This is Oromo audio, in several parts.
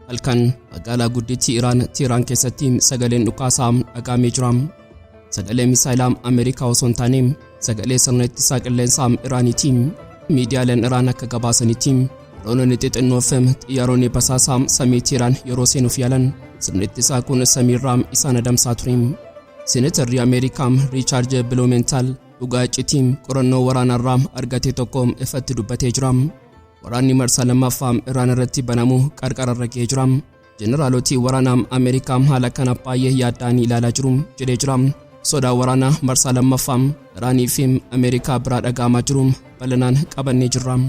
halkan magaalaa guddittii Iraan Tehraan keessatti sagaleen dhukaasaa dhagahamee jira. Sagalee misaayilaa Ameerikaa osoo hin taane sagalee sirna ittisa qilleensaa Iraaniiti. Miidiyaaleen Iraan akka gabaasanitti diroononni xixinnoo fi xiyyaaronni basaasaa samii Tehraan yeroo seenuuf yaalan sirni ittisaa kun samiirraa isaan adamsaa ture. Seneteerri Ameerikaa Richaard Biluumentaal dhugaa iccitii qorannoo waraanarraa argate tokko ifatti dubbatee jira. Waraanni marsaa lammaffaa Iraan irratti banamu qarqararra ga'ee jira. Jeneraaloti waraanaa Ameerikaa haala kana baay'ee yaadda'anii ilaalaa jiru jedhee jira. Sodaa waraanaa marsaa lammaffaa Iraanii fi Ameerikaa biraa dhagahamaa jiru bal'inaan qabannee jirra.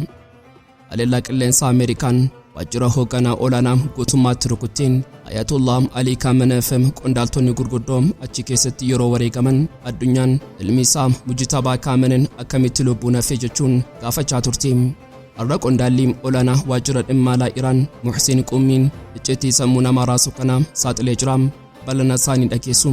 Haleellaa qilleensaa Ameerikaan waajjira hogganaa olaanaa guutummaatti rukutteen Ayatuullaa Alii Khaamene'ii fi qondaaltonni gurguddoo achi keessatti yeroo wareegaman addunyaan ilmi isaa Mujtabaa Khaamene'iin akkamitti lubbuun hafe jechuun gaafachaa turte. Har'a qondaalli olaanaa waajjira dhimma alaa Iraan Muhsin Qummiin iccitii sammuu namaa raasu kana saaxilee jira. Bal'ina isaanii dhageessu.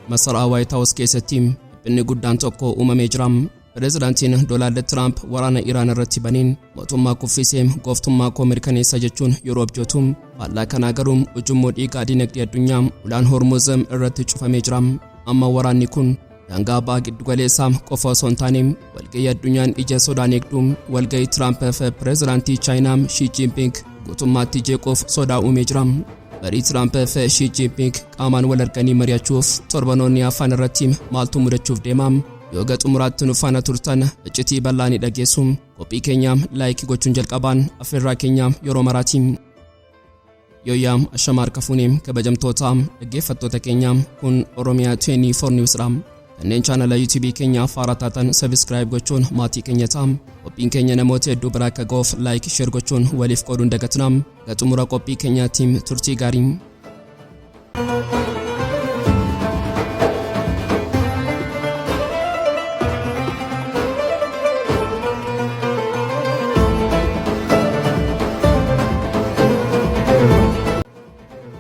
Masaraa White House keessatti dhiphinni guddaan tokko uumamee jira. Pireezidaantiin Tiraamp waraana Iraan irratti baniin mootummaa kuffisee gooftummaa koo mirkaneessa jechuun yeroo abjootu faallaa kanaa garuu ujummoo dhiigaa dinagdee addunyaa ulaan Hormuz irratti cufamee jira. Amma waraanni kun daangaa baha giddugaleessaa qofa osoo hin taane walgahii addunyaan ija sodaan eegdu walgahii Tiraamp fi pireezidaantii Chaayinaa Shii Jiinpiing guutummaatti jeequuf sodaa uumee jira. Marii Tiraamp fi Shii Jiinpiing qaamaan wal arganii mari'achuuf torbanoonni afaan irratti maaltu mudachuuf deema? Yoo xumuraatti nu faana turtan iccitii bal'aa ni dhageessu. Qophii keenya laayik gochuun jalqabaan affeerraa keenya yeroo maraati. Yooyaa ashamaar kafuuni kabajamtoota dhaggeeffattoota keenya kun Oromia 24 Newsdha. Kanneen chaanala YouTube keenya haaraa taatan subscribe gochuun maatii keenya ta'aa. Qophiin keenya namoota hedduu bira akka ga'uuf laayik share gochuun waliif qooduun dagatinaa. Xumura qophii keenyaatiin turtii gaarii.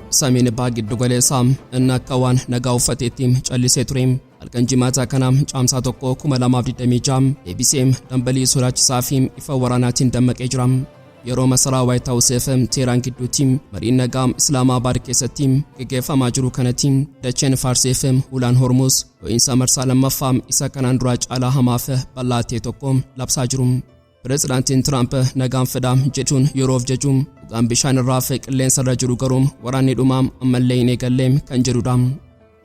Samiin baha giddugaleessaa inni akka waan nagaa uffateetti callisee ture. Halkan Jimaata kana Caamsaa 2026 deebisee dambalii sodaachisaa fi ifa waraanaatiin dammaqee jira. Yeroo masaraa White House fi Tehraan gidduutti mariin nagaa Islaamabaad keessatti gaggeeffamaa jiru kanatti dacheen Faarsii fi ulaan Hormuz dho'iinsa marsaa lammaffaa isa kanaan dura caalaa hamaa fi bal'aa ta'e tokko labsaa jiru. Pireezidaantiin Tiraamp nagaan fidaa jechuun yeroof jechuun dhugaan bishaan irraa fi qilleensa irra jiru garuu waraanni dhumaa ammallee hin eegallee kan jedhudha.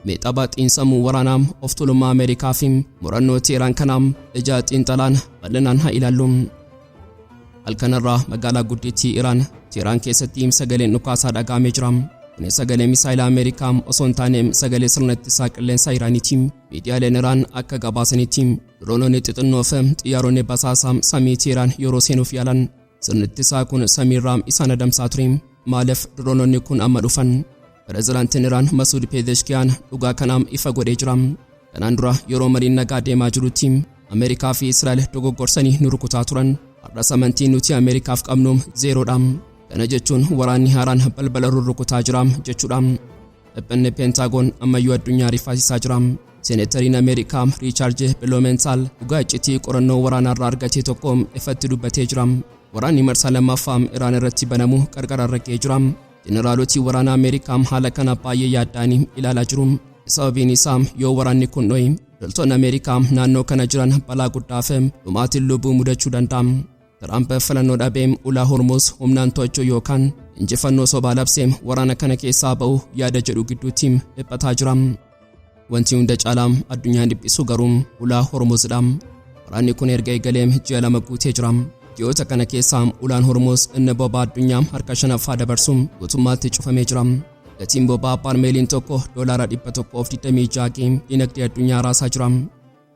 Mujtabaa xiinsammuu waraanaa of tuulummaa Ameerikaa fi murannoo Tehraan kanaa ija xiinxalaan bal'inaan haa ilaallu. Halkanarraa magaalaa guddittii Iraan Tehraan keessatti sagaleen dhukaasaa dhagahamee jira. Kunis sagalee misaayilaa Ameerikaa osoo hin taane sagalee sirna ittisaa qilleensaa Iraaniiti. Miidiyaaleen Iraan akka gabaasanitti diroononni xixinnoo fi xiyyaaronni basaasaa samii Tehraan yeroo seenuuf yaalan sirni ittisaa kun samiirraa isaan adamsaa ture. Maaliif diroononni kun amma dhufan? Pireezidaantiin Iraan Masuud Pezeshkiyan dhugaa kanaan ifa godhee jira. Kanaan dura yeroo mariin nagaa deemaa jirutti Ameerikaa fi Israa'el dogoggorsanii nu rukutaa turan. Har'a amantii nuti Ameerikaaf qabnu zeeroodha. Kana jechuun waraanni haaraan balbala rukutaa jira jechuudha. Dhiphinni Peentaagoon ammayyuu addunyaa rifaasisaa jira. Seneteeriin Ameerikaa Richaard Biluumentaal dhugaa iccitii qorannoo waraanarraa argate tokko ifatti dubbatee jira. Waraanni marsaa lammaffaa Iraan irratti banamu qarqararra ga'ee jira. Jeneraaloti waraanaa Ameerikaa haala kana baay'ee yaadda'anii ilaalaa jiru. Sababiin isaa yoo waraanni kun dho'i loltoonni Ameerikaa naannoo kana jiran balaa guddaa fi dhumaatiin lubbuu mudachuu danda'a. Tiraamp filannoo dhabee ulaa Hormuz humnaan to'achuu yookaan injifannoo sobaa labsee waraana kana keessaa ba'u yaada jedhu gidduutti dhiphataa jira. Wanti hunda caalaa addunyaan dhiphisu garuu ulaa Hormuzdha. Waraanni kun erga eegalee ji'a 2 guutee jira. Ji'oota kana keessaa ulaan Hormuz inni boba'aa addunyaa harka 5ffaa dabarsu guutummaatti cufamee jira. Gatiin boba'aa baarmeeliin tokko $126 dinagdee addunyaa raasaa jira.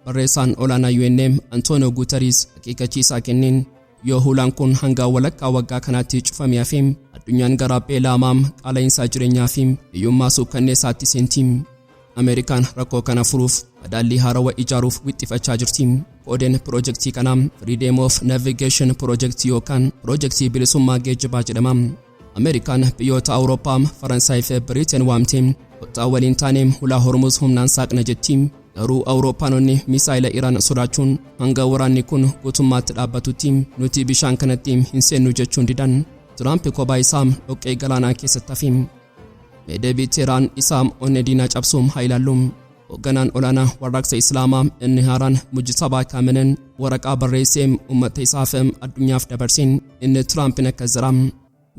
Barreessaan olaanaa UN Antonio Guterres akeekkachiisaa kenneen yoo ulaan kun hanga walakkaa waggaa kanaatti cufamee hafe addunyaan gara beelaa qaala'insa jireenyaa fi hiyyummaa suukkanneessaatti seenti. Ameerikaan rakkoo kana furuuf madaallii haarawaa ijaaruuf wixxifachaa jirti. Koodeen piroojeektii kanaa Freedom of Navigation Project yookaan piroojeektii bilisummaa geejjibaa jedhama. Ameerikaan biyyoota Awurooppaa, Faransaay fi Biriteen waamtee kottaa waliin taanee ulaa Hormuz humnaan saaqna jetti. Garuu Awurooppaanonni misaayila Iraan sodaachuun hanga waraanni kun guutummaatti dhaabbatutti nuti bishaan kanatti hin seennu jechuun didan. Tiraamp kophaa isaa dhoqqee galaanaa keessatti hafe. Meedeebii Tehraan isaa onnee diinaa cabsuun haa ilaallu. Hogganaan olaanaa warraaqsa Islaamaa inni haaraan Mujtabaa Khaamene'iin waraqaa barreessee uummata isaaf addunyaaf dabarseen inni Tiraampiin akka jira.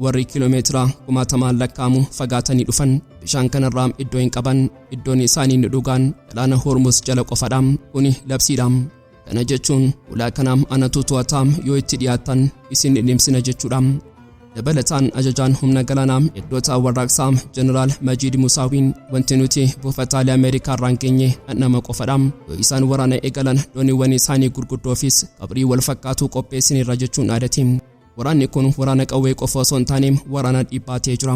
Warri kiiloomeetira 1000 lakkaa'amu fagaatanii dhufan bishaan kanarraa iddoo hin qaban, iddoon isaanii ni dhugaan galaana Hormuz jala qofadha. Kuni labsiidha. Kana jechuun ulaa kana anatu to'ata, yoo itti dhiyaatan isin dhimsina jechuudha. Dabalataan ajajaan humna galaanaa iddoota warraaqsaa Jeneraal Majiid Musaawiin wanti nuti buufataalee Ameerikaa irraan geenye nama qofadha. Yoo isaan waraana eegalan dooniiwwan isaanii gurguddoofis qabrii wal fakkaatu qopheessinirra jechuun dhaadate. Waraanni kun waraana qawwee qofa osoo hin taane waraana dhiibbaa ta'ee jira.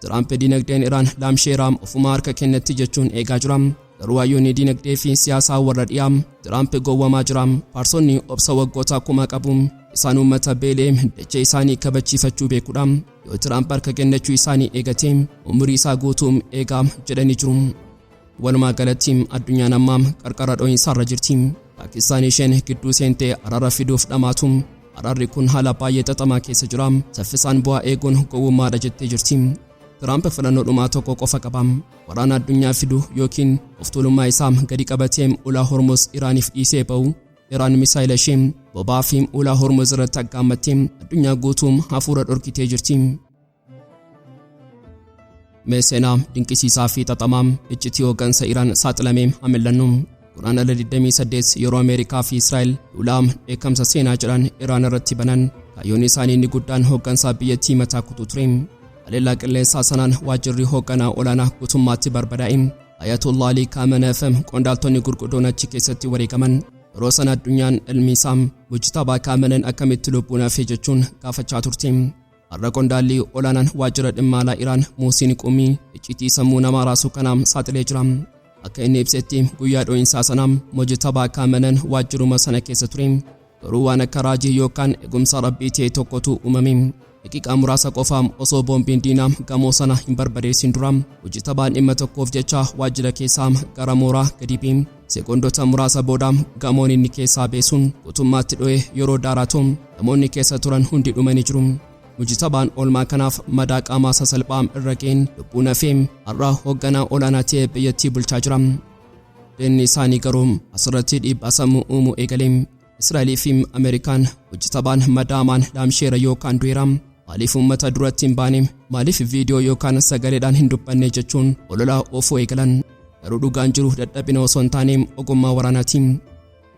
Tiraamp dinagdeen Iraan laamsheeraa ofuma harka kennetti jechuun eegaa jira. Garuu hayyoonni dinagdee fi siyaasaa warra dhiyaa Tiraamp gowwamaa jira. Faarsonni obsa waggoota 1000 qabu. Isaan uummata beelee dachee isaanii kabachiifachuu beekudha. Yoo Tiraamp harka kennachuu isaanii eegate umurii isaa guutuu eegaa jedhanii jiru. Walumaa galatti addunyaan ammaa qarqara dho'insaarra jirti. Paakistaan isheen gidduu seentee araara fiduuf dhamaatu. Araarri kun haala baay'ee xaxamaa keessa jira. Saffisaan bu'aa eeguun gowwummaadha jettee jirti. Tiraamp filannoo dhumaa tokko qofa qaba. Waraana addunyaa fidu yookiin of tuulummaa isaa gadi qabatee ulaa Hormuz Iraaniif dhiisee ba'u. Iraan misaayila ishee boba'aa fi ulaa Hormuz irratti aggaamattee addunyaa guutuu hafuura dhorkitee jirti. Seenaa dinqisiisaa fi xaxamaa iccitii hoggansa Iraan saaxilamee hamillannu. Quraana 28 yeroo Ameerikaa fi Israa'el lolaa dheekkamsa seenaa jedhan Iraan irratti banan kaayyoon isaanii inni guddaan hoggansa biyyattii mataa kutuu ture. Haleellaa qilleensaa sanaan waajjirri hogganaa olaanaa guutummaatti barbadaa'e. Ayatuullaa Alii Khaamene'ii qondaaltonni gurguddoon achi keessatti wareegaman. Yeroo sana addunyaan ilmi isaa Mujtabaa Khaamene'iin akkamitti lubbuun hafe jechuun gaafachaa turte. Har'a qondaalli olaanaan waajjira dhimma alaa Iraan Muusiin Qumii iccitii sammuu namaa raasuu kanaan saaxilee jira. Akka inni ibsetti guyyaa dho'insaa sanaa Mujtabaa Khaamene'iin waajjiruma sana keessa ture. Garuu waan akka raajii yookaan eegumsa rabbii ta'e tokkotu uumame. Daqiiqaa muraasa qofaam osoo boombiin diinaa gamoo sana hin barbadeessin dura Mujtabaan dhimma tokkoof jecha waajjira keessaa gara mooraa gadi bu'e. Sekoondota muraasa booda gamoon inni keessaa beesuun guutummaatti dho'e yeroo daaraatu namoonni keessa turan hundi dhumanii jiru. Mujtabaan oolmaa kanaaf madaa qaamaa sasalphaa irra ga'een lubbuun hafee har'a hogganaa olaanaa ta'ee biyyattii bulchaa jira. Deenni isaanii garuu asirratti dhiibbaa sammuu uumuu eegale. Israa'elii fi Ameerikaan Mujtabaan madaamaan laamsheera yookaan du'eera. Maaliif uummata duratti hin baane? Maaliif viidiyoo yookaan sagaleedhaan hin dubbanne jechuun ololaa oofuu eegalan. Garuu dhugaan jiru dadhabina osoo hin taane ogummaa waraanaatiin.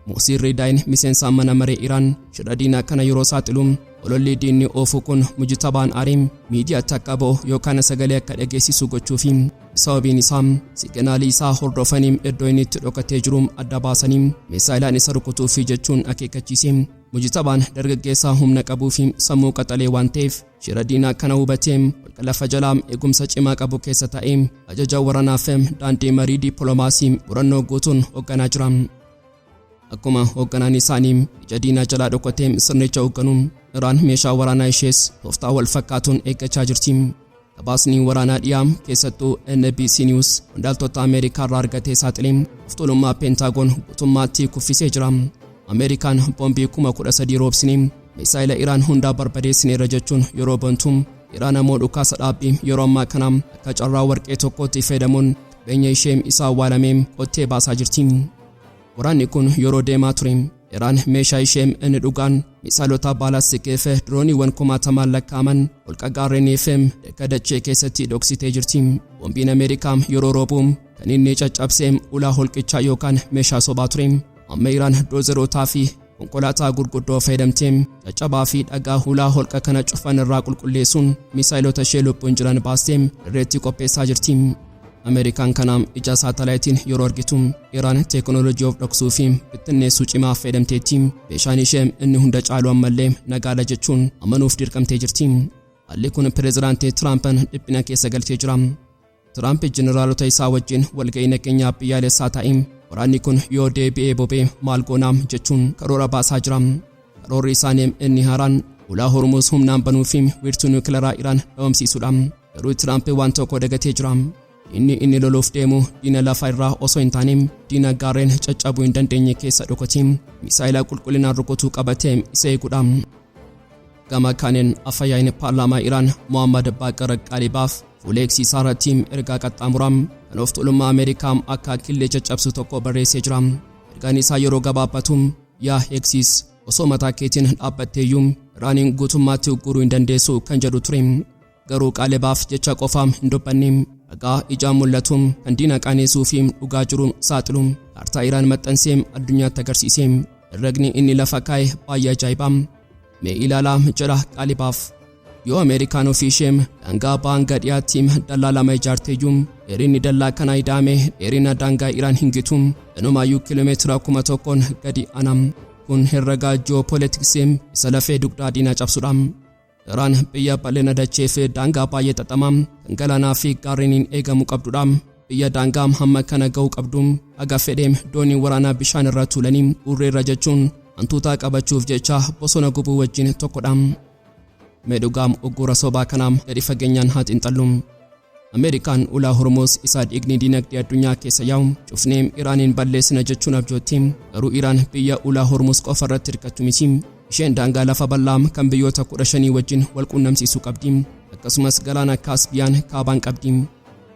Muusiin Riidaayin miseensa mana maree Iraan shira diinaa kana yeroo saaxilu ololli diinni oofuu kun Mujtabaan aarii miidiyaatti akka ba'u yookaan sagalee akka dhageessisu gochuufi sababiin isaa signaalii isaa hordofanii iddoo inni itti dhokatee jiru adda baasanii misaayilaan isa rukutuufi jechuun akeekkachiise. Mujtabaan dargaggeessaa humna qabuu fi sammuu qaxalee waan ta'eef shira diinaa kana hubatee holqa lafa jalaa eegumsa cimaa qabu keessa taa'ee ajaja waraanaaf daandii marii dippiloomaasii murannoo guutuun hoogganaa jira. Akkuma hoogganaan isaanii ija diinaa jalaa dhokatee sirnicha hoogganuun Iraan meeshaa waraanaa ishees tooftaa wal fakkaatuun eeggachaa jirti. Gabaasni waraanaa dhiyaa keessattuu NBC News qondaaltota Ameerikaa irraa argatee saaxilee of tuulummaa Peentaagoon guutummaatti kuffisee jira. Ameerikaan boombii 13,000 roobsine misaayila Iraan hundaa barbadeessineera jechuun yeroo bantu Iraan ammoo dhukaasa dhaabbii yeroo ammaa kana akka carraa warqee tokkotti fayyadamuun qabeenya ishee isaa awwaalamee qottee baasaa jirti. Waraanni kun yeroo deemaa ture Iraan meeshaa ishee inni dhugaan misaayilota baalaastikii fi dirooniiwwan 1000 lakkaa'aman holqa gaarreenii fi dakka dachee keessatti dhoksitee jirti. Boombiin Ameerikaa yeroo roobu kan inni caccabsee ulaa holqichaa yookaan meeshaa sobaa ture. Amma Iraan doozerotaa fi konkolaataa gurguddoo fayyadamtee caccabaa fi dhagaa ulaa holqa kana cufan irraa qulqulleessuun misaayilota ishee lubbuun jiran baastee irratti qopheessaa jirti. Ameerikaan kana ija saatalaayitiin yeroo argitu Iraan teekinooloojii of dhoksuu fi bittinneessuu cimaa fayyadamteetti. Meeshaan ishee inni hunda caalu ammallee nagaadha jechuun amanuuf dirqamtee jirti. Haalli kun pireezidaantii Tiraampiin dhiphina keessa galchee jira. Tiraamp jeneraalota isaa wajjin walgahii nageenyaa biyyaalessaa taa'e. Waraanni kun yoo deebi'ee bobee maal goonaa jechuun karoora baasaa jira. Karoorri isaanii inni haaraan ulaa Hormuz humnaan banuu fi wiirtuu niwukileeraa Iraan dhabamsiisuudha. Garuu Tiraamp waan tokko dagatee jira. Inni loluuf deemu diina lafa irraa osoo hin taane diina gaarreen caccabuu hin dandeenye keessa dhokatee misaayila qulqullinaan rukutuu qabatee isa eeguudha. Gama kaaniin afayyaa'in paarlaamaa Iraan Muhammad Baaqir Qaalibaaf fuula Iccitii irratti ergaa qaxxaamuraa kan of tuulummaa Ameerikaa akka killee caccabsu tokko barreessee jira. Ergaan isaa yeroo gabaabatu yaa Iccitii osoo mataa keetiin dhaabbatteeyyuu Iraaniin guutummaatti ugguruu hin dandeessu kan jedhu ture. Garuu Qaalibaaf jecha qofaam hin dubbanne. Dhagaa ijaan mul'atu kan diina qaaneessuu fi dhugaa jiru saaxilu kaartaa Iraan maxxansee addunyaatti agarsiise. Herregni inni lafa kaa'e baay'ee ajaa'ibaa. Mee ilaalaa jedha Qaalibaaf. Yoo Ameerikaan ofii ishee daangaa baanga dhiyaatti dallaa lama ijaarteeyyuu dheerinni dallaa kanaa ida'ame dheerina daangaa Iraan hin gitu. Inumaayyuu kiiloomeetira 1,000 gadi aanam. Kun herrega ji'oopolitiksii isa lafee dugdaa diinaa cabsudha. Iraan biyya bal'ina dachee fi daangaa baay'ee xaxamaa kan galaanaa fi gaarreeniin eegamu qabdudha. Biyya daangaa hamma kana ga'uu qabdu haga fedheem doonii waraanaa bishaan irra tuulanii urreerra jechuun hantuutaa qabachuuf jecha bosona gubuu wajjin tokkodha. Meedhugaam uggura sobaa kanaa gadi fageenyaan haa xiinxallu. Ameerikaan ulaa Hormuuz isa dhiigni diinagdee addunyaa keessa yaa'u cufnee Iraaniin balleessina jechuun abjootti. Garuu Iraan biyya ulaa Hormuuz qofa irratti hirkattu miti. Isheen daangaa lafa bal'aa kan biyyoota 15 wajjin wal quunnamsiisuu qabdi. Akkasumas galaana Kaaspiyaan kaabaan qabdi.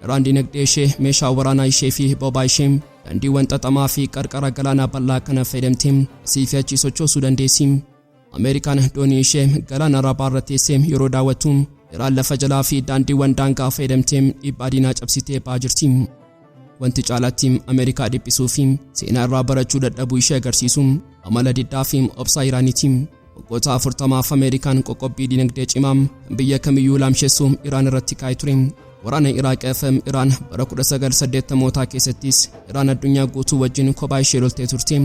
Iraan diinagdee ishee meeshaa waraanaa ishee fi bobaa ishee daandiiwwan xaxamaa fi qarqara galaanaa bal'aa kana fayyadamtee asii fi achi sochoosuu dandeessi. Ameerikaan doonii ishee galaana Arabaa irra teessee yeroo daawwattu Iraan lafa jalaa fi daandiiwwan daangaa fayyadamtee dhiibbaa diinaa cabsitee ba'aa jirti. Wanti caalaatti Ameerikaa dhiphisuu fi seenaa irraa barachuu dadhabuu ishee agarsiisu amala diddaa fi obsaa Iraaniiti. Waggoota 40 Ameerikaan qoqqobbii diinagdee cimaa kan biyya kamiyyuu laamsheessu Iraan irratti kaa'ee ture. Waraana Iraaq FM Iraan bara 1980 keessattis Iraan addunyaa guutuu wajjin kophaa ishee loltee turte.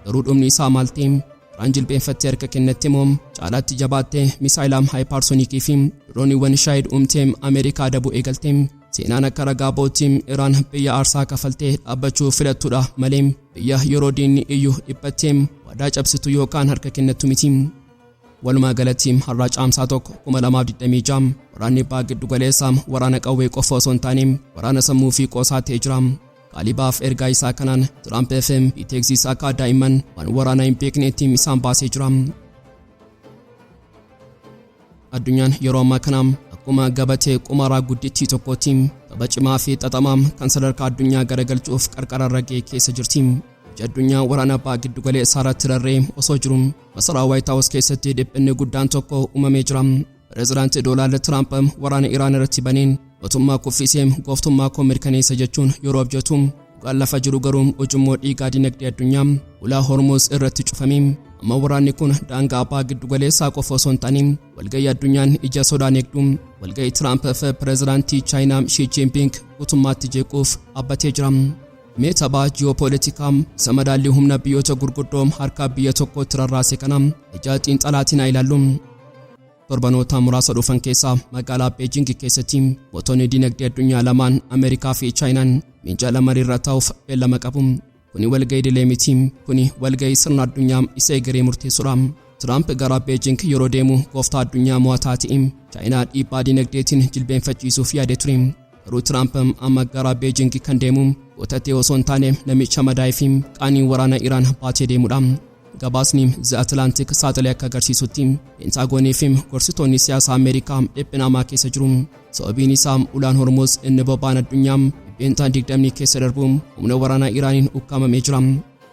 Garuu dhumni isaa maal ta'e? Iraan jilbeenfattee harka kennatte moo caalaatti jabaattee misaayilaam haayipaarsonikii fi dirooniiwwan shaayid uumtee Ameerikaa dabuu eegalte. Seenaan akka ragaa ba'utti Iraan biyya aarsaa kafaltee dhaabbachuu filattudha malee biyya yeroo diinni iyyuu dhiphattee waadaa cabsitu yookaan harka kennattu miti. Walumaa galatti har'a caamsaa 2026 waraanni abbaa giddu galeessaa waraana qawwee qofa osoo hin taane waraana sammuu fi qoosaa ta'ee jira. Qaalibaaf ergaa isaa kanaan Tiraamp FM Iteeksii akka daa'imman waan waraana hin beekneetti isaan baasee jira. Addunyaan yeroo ammaa kana akkuma gabatee qumaraa guddittii tokkootti tapha cimaa fi xaxamaa kan sadarkaa addunyaa garagalchuuf qarqara ragee keessa jirti. Addunyaa waraana abbaa giddu galeessaa irratti rarree osoo jiru masaraa White House keessatti dhiphinni guddaan tokko uumamee jira. Pireezidaantii Doonaald Tiraamp waraana Iraan irratti baneen mootummaa kuffisee gooftummaa koo mirkaneessa jechuun yeroo abjatu dhugaan lafa jiru garuu ujummoo dhiigaa diinagdee addunyaa ulaa Hormuuz irratti cufame. Amma waraanni kun daangaa abbaa giddu galeessaa qofa osoo hin taane walgahii addunyaan ija sodaan eegdu walgahii Tiraamp fi pireezidaantii Chaayinaa Shii Jiinpiing guutummaatti jeequuf dhaabbatee jira. Mujtabaa ji'oopolitikaa isa madaallii humna biyyoota gurguddoo harka biyya tokkootti rarraase kana ija xiinxalaatiin ilaallu. Torbanoota muraasa dhufan keessaa magaalaa Beijing keessatti mootonni diinagdee addunyaa lamaan Ameerikaa fi Chaayinaan minjaala mariirra taa'uuf beellama qabu. Kuni walgahii idilee miti. Kuni walgahii sirna addunyaa isa egeree murteessuudha. Tiraamp gara Beijing yeroo deemu gooftaa addunyaa mo'ataa ta'e Chaayinaa dhiibbaa diinagdeetiin jilbeenfachiisuuf yaade ture. Garuu Tiraamp amma gara Beijing kan deemu gotatee osoo hin taane namicha madaa'ee fi qaanii waraana Iraan baatee deemudha. Gabaasni The Atlantic saaxilee akka agarsiisutti Pentaagoonii fi gorsitoonni siyaasaa Ameerikaa dhiphina keessa jiru. Sababiin isaa ulaan Hormuuz inni boba'aan addunyaa dhibbeentaan 20 keessa darbu humna waraanaa Iraaniin ukkaamamee jira.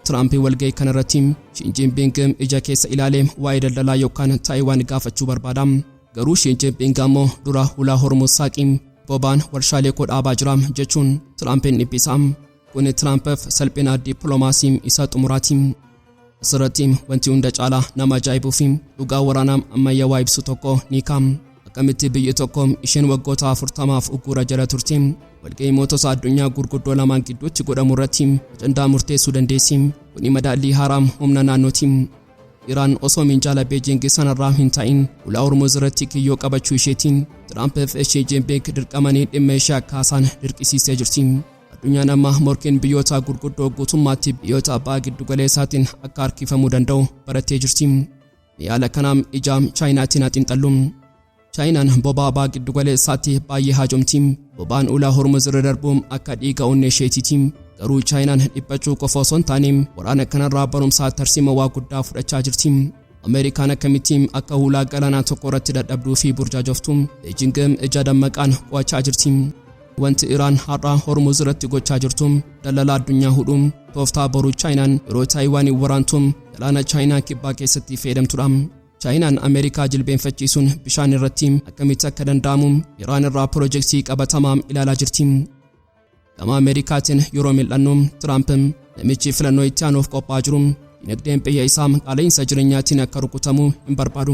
Tiraamp walgahii kana irratti Shii Jiinpiing ija keessa ilaalee waa'ee daldalaa yookaan Taayiwaan gaafachuu barbaada. Garuu Shii Jiinpiing ammoo dura ulaa Hormuuz saaqii boba'aan warshaalee koo dhaabaa jira jechuun Tiraampiin dhiphisa. Kun Tiraampiif salphina dippiloomaasii isa xumuraati. Asirratti wanti hunda caalaa nama ajaa'ibuu fi dhugaa waraanaa ammayyaawaa ibsu tokko ni kaa'ama. Akkamitti biyyi tokko isheen waggoota 40f uggura jala turte walgahii mootota addunyaa gurguddoo lamaan gidduutti godhamu irratti ajandaa murteessuu dandeessi. Kuni madaallii haaraa humna naannooti. Iraan osoo minjaala Beijing sanarraa hin ta'in ulaa Hormuuz irratti kiyyoo qabachuu isheetiin Tiraamp fi Shii Jiinpiing dirqamanii dhimma ishee akka isaan dirqisiisee jirti. Addunyaan amma morkiin biyyoota gurguddoo guutummaatti biyyoota abbaa giddu galeessaatiin akka harkifamuu danda'u barattee jirti. Yaala kanaam ija Chaayinaatiin xiinxallu. Chaayinaan bobaa abbaa giddu galeessaatti baay'ee haajomti. Bobaan ulaa Hormuuz irra darbu akka dhiiga onnee isheetiiti. Garuu Chaayinaan dhiphachuu qofa osoo hin taane waraana kanarraa barumsaa tarsima waa guddaa fudhachaa jirti. Ameerikaan akkamittiin akka hulaa galaanaa tokko irratti dadhabduu fi burjaajoftu Beijing ija dammaqaan qo'achaa jirti. Wanti Iraan har'a Hormuz irratti gochaa jirtu daldala addunyaa hudhuun tooftaa boruu Chaayinaan yeroo Taayiwaan waraantuun galaana Chaayinaa kibbaa keessatti fayyadamtudha. Chaayinaan Ameerikaa jilbeenfachiisuun bishaan irratti akkamitti akka danda'amu Iraan irraa piroojeektii qabatamaa ilaalaa jirti. Gama Ameerikaatiin yeroo mil'annu Tiraamp namichi filannoo itti aanuuf qophaa'aa jiru dinagdeen biyya isaa qaala'insa jireenyaatiin akka rukutamu hin barbaadu.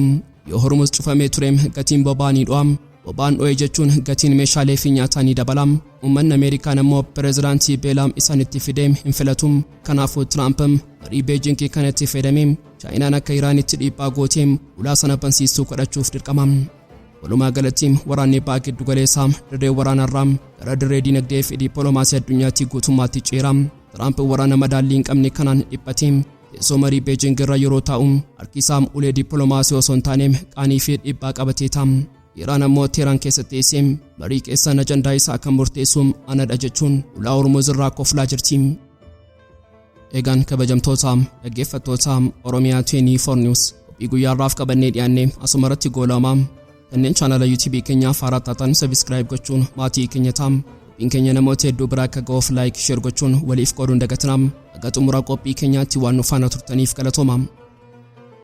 Yoo Hormuz cufamee ture gatiin boba'aa ni dho'a. Boba'aan dho'e jechuun gatiin meeshaalee fi nyaataa ni dabala. Uummanni Ameerikaan immoo pireezidaantii beelaa isaanitti fidee hin filatu. Kanaafuu Tiraamp marii Beijing kanatti fayyadamee Chaayinaan akka Iraanitti dhiibbaa gootee ulaa sana bansiistuu godhachuuf dirqama. Walumaa galatti waraanni baha giddu galeessaa dirree waraanarraa gara dirree dinagdee fi dippiloomaasii addunyaatti guutummaatti ceera. Tiraamp waraana madaallii hin qabne kanaan dhiphatee teessoo marii Beijing irra yeroo taa'u harki isaa ulee dippiloomaasii osoo hin taane qaanii fi dhiibbaa qabatee ta'a. Iraan ammoo Tehraan keessatti teessee marii keessan ajandaa isaa kan murteessu anadha jechuun ulaa Hormuz irraa koflaa jirti. Egaan kabajamtoota dhaggeeffattoota Oromiyaa 24 News qophii guyyaarraaf qabannee dhiyaanne asumarratti goolamaa kanneen chaanala YouTube keenyaaf haaraa taatan subscribe gochuun maatii keenya ta'aa. Qophiin keenya namoota hedduu biraa akka ga'uuf like share gochuun waliif qooduun dagatinaa. Aga xumura qophii keenyaatti waan nu faana turtaniif galatooma.